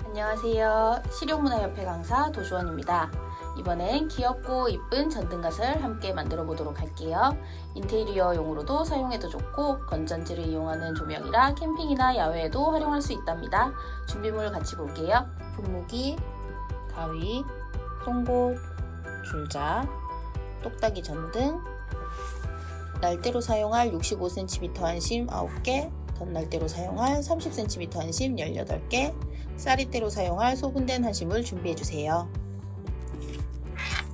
안녕하세요. 실용문화협회 강사 도주원입니다. 이번엔 귀엽고 이쁜 전등갓을 함께 만들어 보도록 할게요. 인테리어용으로도 사용해도 좋고 건전지를 이용하는 조명이라 캠핑이나 야외에도 활용할 수 있답니다. 준비물 같이 볼게요. 분무기, 가위, 송곳, 줄자, 똑딱이 전등, 날대로 사용할 65cm 한심 9개, 덧날대로 사용할 30cm 한심 18개, 쌀이대로 사용할 소분된 한심을 준비해주세요.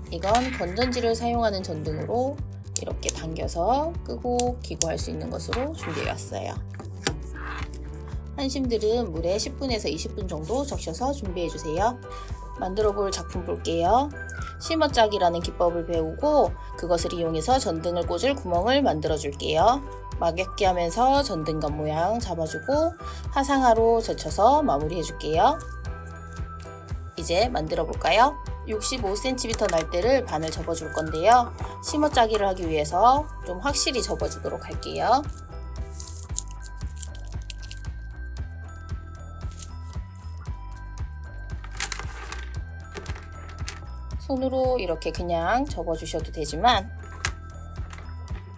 이건 건전지를 사용하는 전등으로 이렇게 당겨서 끄고 켜고 할 수 있는 것으로 준비해왔어요. 한심들은 물에 10분에서 20분 정도 적셔서 준비해주세요. 만들어 볼 작품 볼게요. 심어짜기라는 기법을 배우고 그것을 이용해서 전등을 꽂을 구멍을 만들어 줄게요. 막엽기 하면서 전등갓 모양 잡아주고 화상화로 젖혀서 마무리해 줄게요. 이제 만들어 볼까요? 65cm 날대를 반을 접어줄 건데요. 심어짜기를 하기 위해서 좀 확실히 접어주도록 할게요. 손으로 이렇게 그냥 접어주셔도 되지만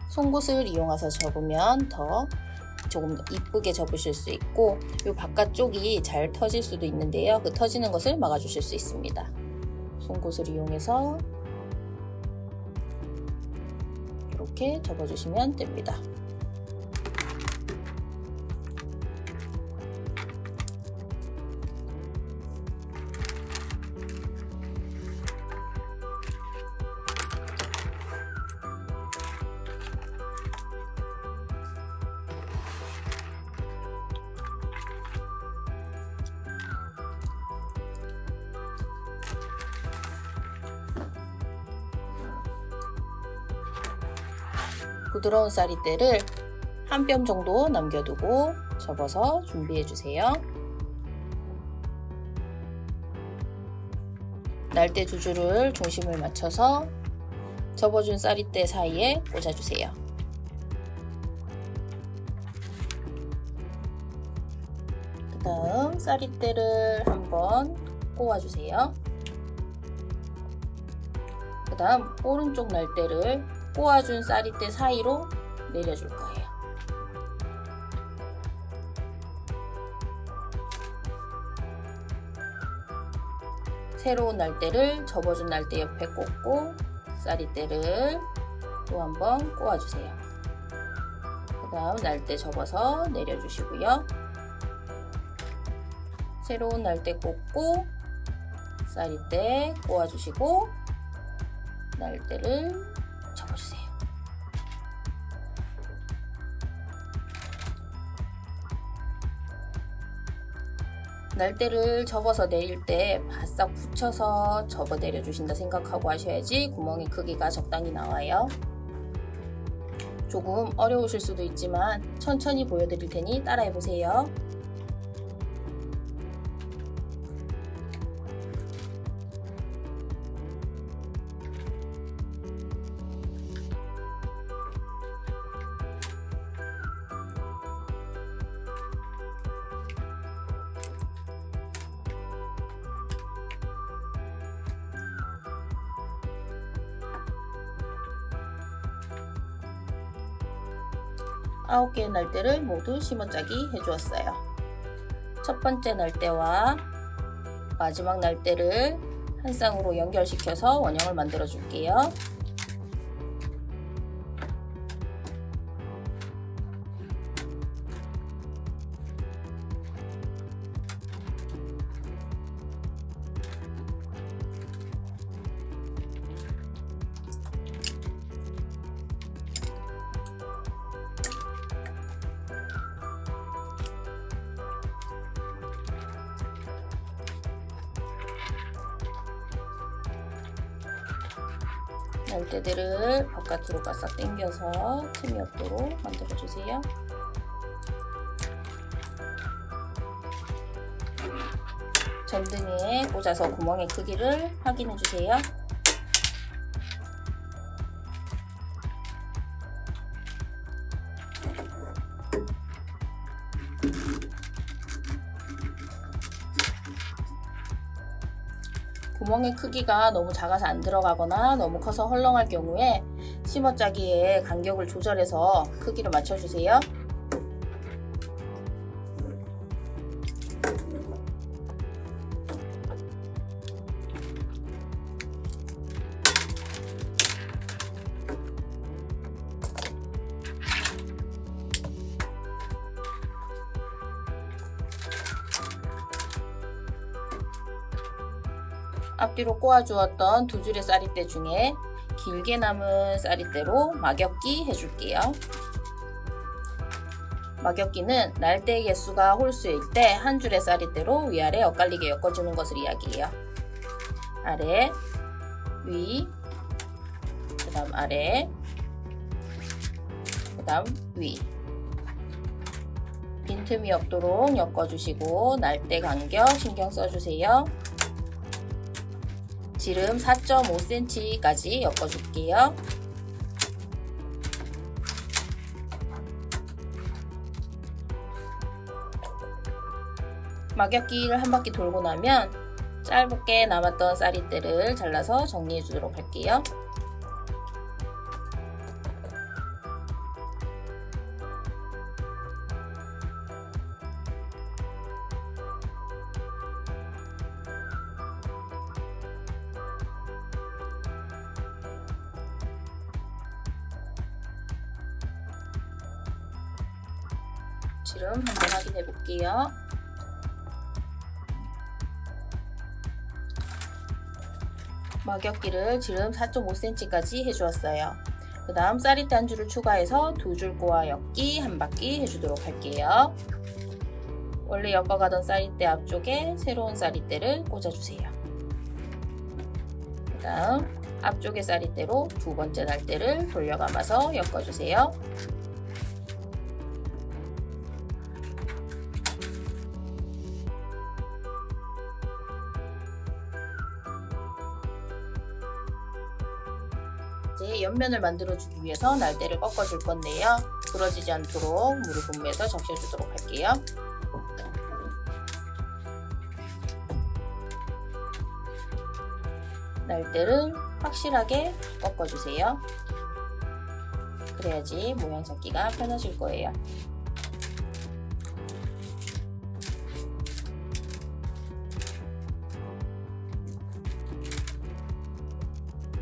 송곳을 이용해서 접으면 더 조금 이쁘게 접으실 수 있고 이 바깥쪽이 잘 터질 수도 있는데요. 그 터지는 것을 막아주실 수 있습니다. 송곳을 이용해서 이렇게 접어주시면 됩니다. 부드러운 쌀이대를 한 뼘 정도 남겨두고 접어서 준비해주세요. 날대 두 줄을 중심을 맞춰서 접어준 쌀이대 사이에 꽂아주세요. 그 다음 쌀이대를 한번 꼬아주세요. 그 다음 오른쪽 날대를 꼬아준 쌀이대 사이로 내려줄 거예요. 새로운 날대를 접어준 날대 옆에 꽂고 쌀이대를 또 한번 꼬아주세요. 그 다음 날대 접어서 내려주시고요. 새로운 날대 꽂고 쌀이대 꼬아주시고 날대를 접어주세요. 날대를 접어서 내릴 때 바싹 붙여서 접어 내려주신다 생각하고 하셔야지 구멍의 크기가 적당히 나와요. 조금 어려우실 수도 있지만 천천히 보여드릴 테니 따라해보세요. 아홉 개의 날대를 모두 심어짜기 해주었어요. 첫 번째 날대와 마지막 날대를 한 쌍으로 연결시켜서 원형을 만들어 줄게요. 날대들을 바깥으로 바싹 당겨서 틈이 없도록 만들어주세요. 전등에 꽂아서 구멍의 크기를 확인해주세요. 구멍의 크기가 너무 작아서 안 들어가거나 너무 커서 헐렁할 경우에 심어짜기의 간격을 조절해서 크기를 맞춰주세요. 앞뒤로 꼬아주었던 두 줄의 쌀이대 중에 길게 남은 쌀이대로 막엮기 해줄게요. 막엮기는 날대 개수가 홀수일 때 한 줄의 쌀이대로 위아래 엇갈리게 엮어주는 것을 이야기해요. 아래, 위, 그 다음 아래, 그 다음 위. 빈틈이 없도록 엮어주시고 날대 간격 신경 써주세요. 지름 4.5cm까지 엮어줄게요. 막엮기를 한 바퀴 돌고 나면 짧게 남았던 쌀이대를 잘라서 정리해 주도록 할게요. 지름 한번 확인해 볼게요. 막엮기를 지름 4.5cm까지 해주었어요. 그 다음 쌀이대 한 줄을 추가해서 두 줄 꼬아 엮기 한 바퀴 해주도록 할게요. 원래 엮어가던 쌀이대 앞쪽에 새로운 쌀이대를 꽂아주세요. 그 다음 앞쪽의 쌀이대로 두 번째 날대를 돌려감아서 엮어주세요. 이제 옆면을 만들어주기 위해서 날대를 꺾어줄 건데요. 부러지지 않도록 물을 분무해서 적셔주도록 할게요. 날대를 확실하게 꺾어주세요. 그래야지 모양 잡기가 편하실 거예요.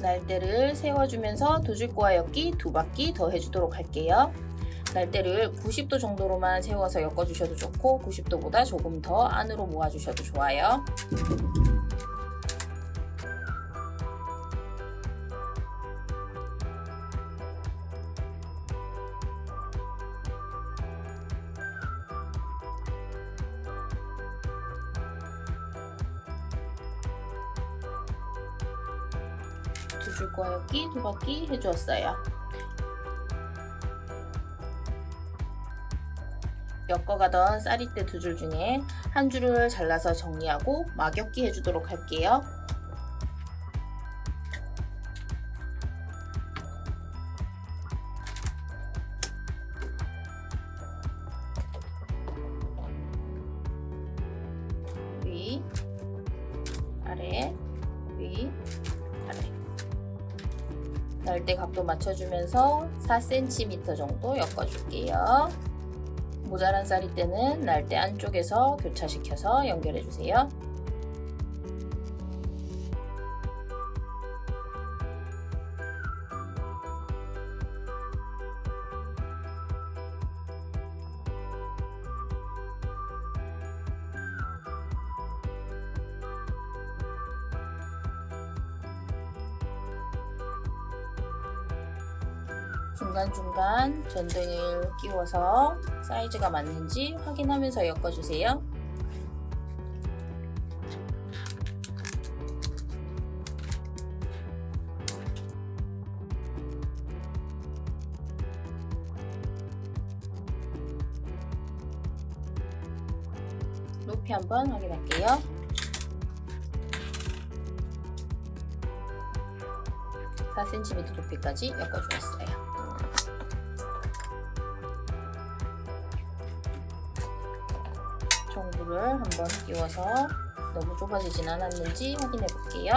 날대를 세워주면서 두 줄 꼬아 엮기 두 바퀴 더 해주도록 할게요. 날대를 90도 정도로만 세워서 엮어주셔도 좋고 90도보다 조금 더 안으로 모아주셔도 좋아요. 두 줄 꼬아 엮기 두 바퀴 해주었어요. 엮어가던 쌀이대 두 줄 중에 한 줄을 잘라서 정리하고 막엮기 해주도록 할게요. 위, 아래, 위, 아래. 날대 각도 맞춰주면서 4cm 정도 엮어줄게요. 모자란 쌀이대는 날대 안쪽에서 교차시켜서 연결해주세요. 중간중간 전등을 끼워서 사이즈가 맞는지 확인하면서 엮어주세요. 높이 한번 확인할게요. (4cm) 높이까지 엮어주었어요. 종구를 한번 끼워서 너무 좁아지진 않았는지 확인해 볼게요.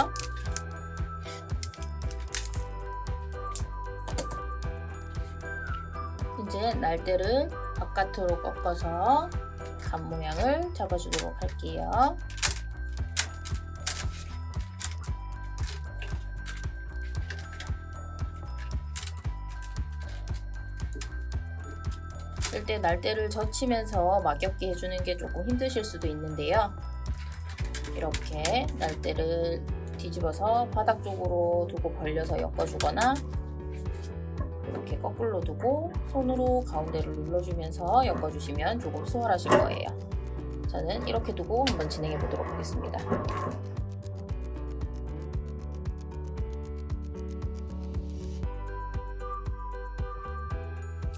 이제 날대를 바깥으로 꺾어서 간 모양을 잡아주도록 할게요. 이때 날대를 젖히면서 막엮기 해주는 게 조금 힘드실 수도 있는데요. 이렇게 날대를 뒤집어서 바닥 쪽으로 두고 벌려서 엮어주거나 이렇게 거꾸로 두고 손으로 가운데를 눌러주면서 엮어주시면 조금 수월하실 거예요. 저는 이렇게 두고 한번 진행해 보도록 하겠습니다.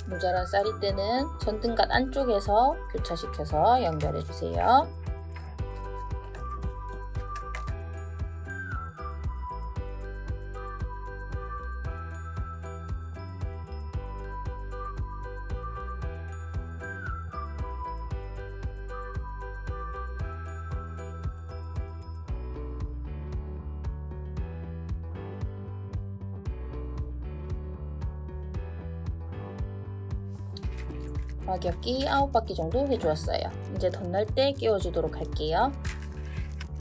모자란 쌀이대는 전등갓 안쪽에서 교차시켜서 연결해 주세요. 막엮기 9바퀴 정도 해주었어요. 이제 덧날대 끼워주도록 할게요.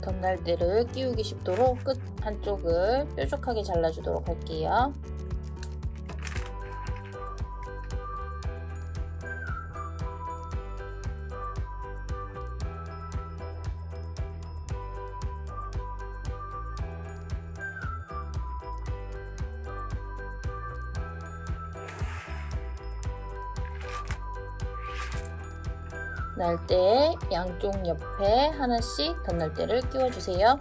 덧날대를 끼우기 쉽도록 끝 한쪽을 뾰족하게 잘라주도록 할게요. 날대 양쪽 옆에 하나씩 덧날대를 끼워주세요.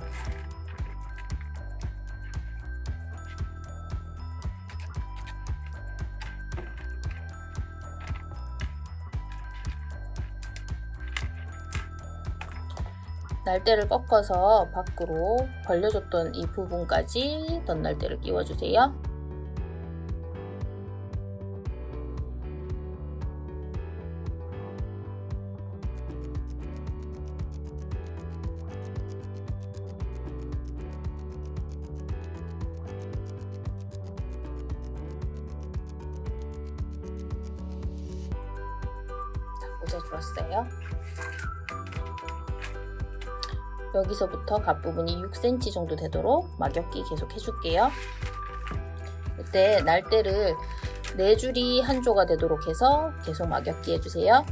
날대를 꺾어서 밖으로 벌려줬던 이 부분까지 덧날대를 끼워주세요. 꽂아주었어요. 여기서부터 갓부분이 6cm 정도 되도록 막엮기 계속 해줄게요. 이때 날대를 4줄이 한 조가 되도록 해서 계속 막엮기 해주세요.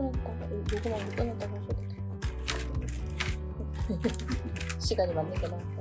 끊었다가 녹음하고 끊었다가 하셔도 돼요. 시간이 맞는 게 나았어요.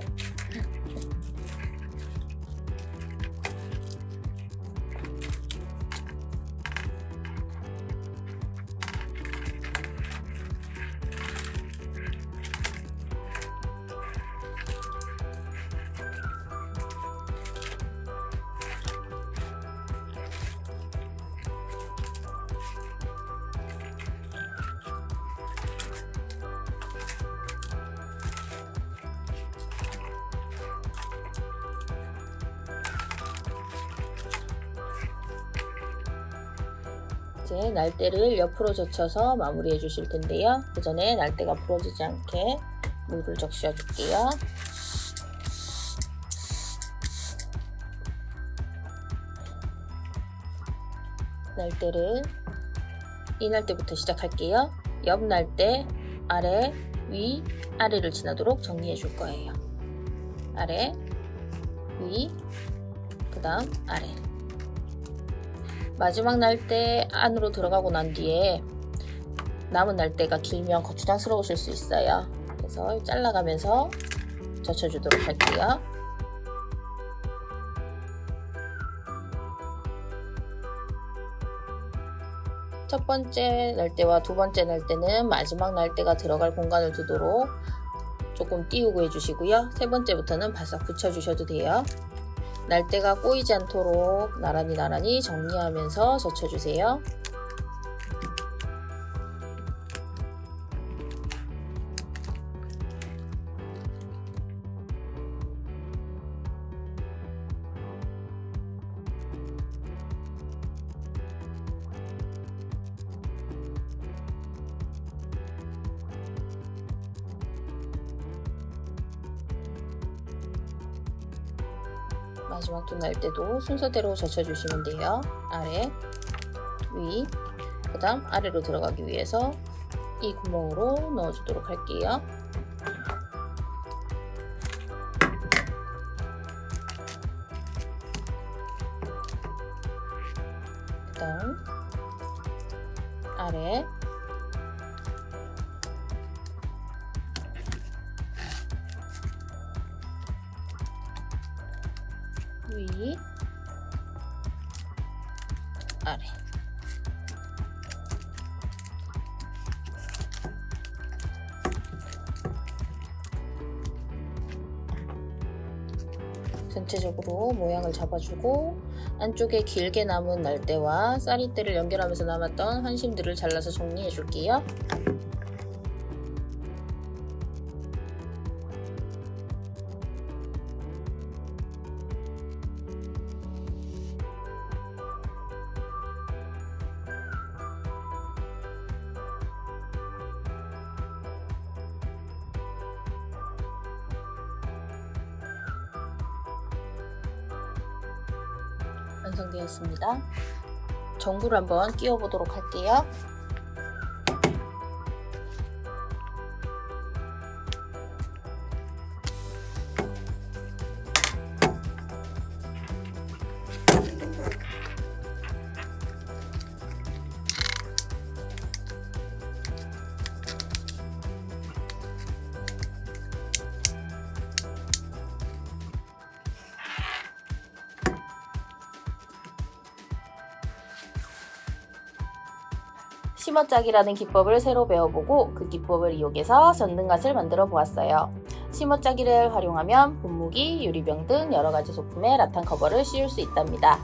이제 날대를 옆으로 젖혀서 마무리해 주실 텐데요. 그 전에 날대가 부러지지 않게 물을 적셔 줄게요. 날대를 이 날대부터 시작할게요. 옆 날대 아래, 위, 아래를 지나도록 정리해 줄 거예요. 아래, 위, 그 다음 아래. 마지막 날대 안으로 들어가고 난 뒤에 남은 날대가 길면 거추장스러우실 수 있어요. 그래서 잘라가면서 젖혀주도록 할게요. 첫 번째 날대와 두 번째 날대는 마지막 날대가 들어갈 공간을 두도록 조금 띄우고 해주시고요. 세 번째부터는 바싹 붙여주셔도 돼요. 날대가 꼬이지 않도록 나란히 정리하면서 젖혀주세요. 마지막 두 날대도 순서대로 젖혀주시면 돼요. 아래, 위, 그 다음 아래로 들어가기 위해서 이 구멍으로 넣어주도록 할게요. 그 다음 아래, 위, 아래. 전체적으로 모양을 잡아주고 안쪽에 길게 남은 날대와 쌀이대를 연결하면서 남았던 한심들을 잘라서 정리해 줄게요. 완성되었습니다. 전구를 한번 끼워 보도록 할게요. 심어짜기라는 기법을 새로 배워보고 그 기법을 이용해서 전등갓을 만들어 보았어요. 심어짜기를 활용하면 분무기, 유리병 등 여러가지 소품에 라탄 커버를 씌울 수 있답니다.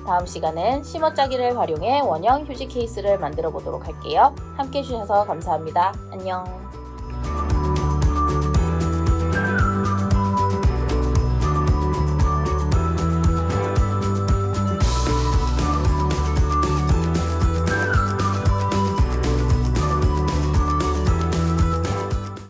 다음 시간엔 심어짜기를 활용해 원형 휴지 케이스를 만들어 보도록 할게요. 함께 해주셔서 감사합니다. 안녕.